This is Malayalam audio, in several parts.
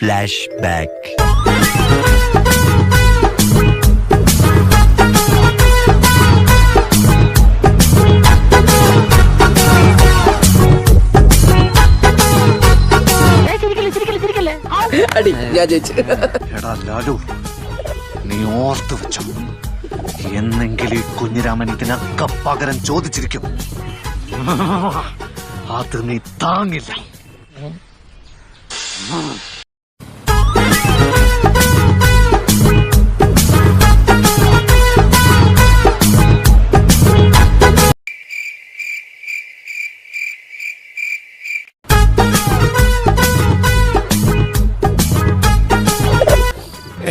Flashback. എടാ ലാലു, നീ ഓർത്തു വെച്ചോ, എന്നെങ്കിലും ഈ കുഞ്ഞിരാമൻ ഇതിനൊക്കെ പകരം ചോദിച്ചിരിക്കും. അത് നീ താങ്ങില്ല.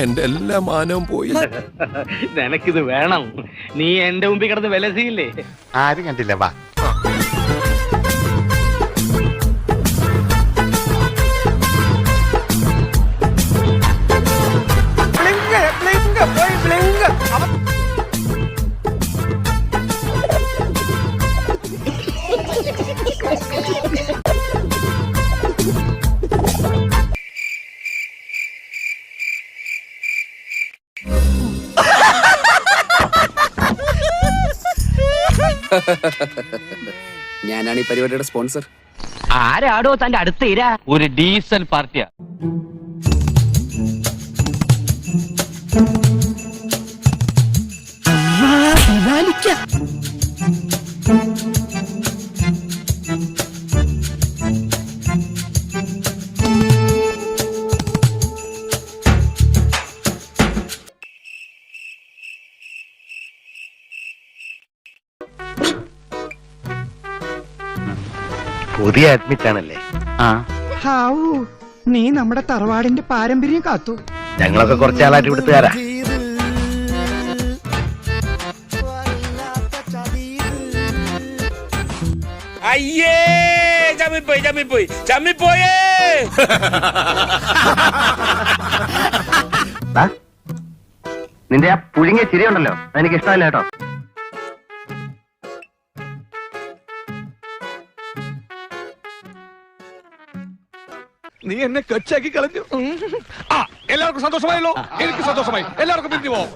എന്റെ എല്ലാ മാനവും പോയി. നിനക്കിത് വേണം. നീ എന്റെ മുമ്പിൽ കിടന്ന് വിലസിയില്ലേ? ആരും കണ്ടില്ല. വാ, ഞാനാണ് ഈ പരിപാടിയുടെ സ്പോൺസർ. ആരാടോ തന്റെ അടുത്ത ഇര? ഒരു ഡീസന്റ് പാർട്ടിയാ. പുതിയ അഡ്മിറ്റ് ആണല്ലേ? ഹാവൂ, നീ നമ്മുടെ തറവാടിന്റെ പാരമ്പര്യം കാത്തു. ഞങ്ങളൊക്കെ കുറച്ചാളായിട്ട് ഇവിടുത്തുകാരാ. അയ്യേ, ചമ്മിപ്പോയേ. നിന്റെ ആ പുഴുങ്ങിയ ചിരിയുണ്ടല്ലോ, എനിക്ക് ഇഷ്ടമല്ല കേട്ടോ. നീ എന്നെ കച്ചാക്കി കളഞ്ഞു. എല്ലാവർക്കും സന്തോഷമായല്ലോ? എനിക്ക് സന്തോഷമായി. എല്ലാവർക്കും പിരിഞ്ഞു പോവാം.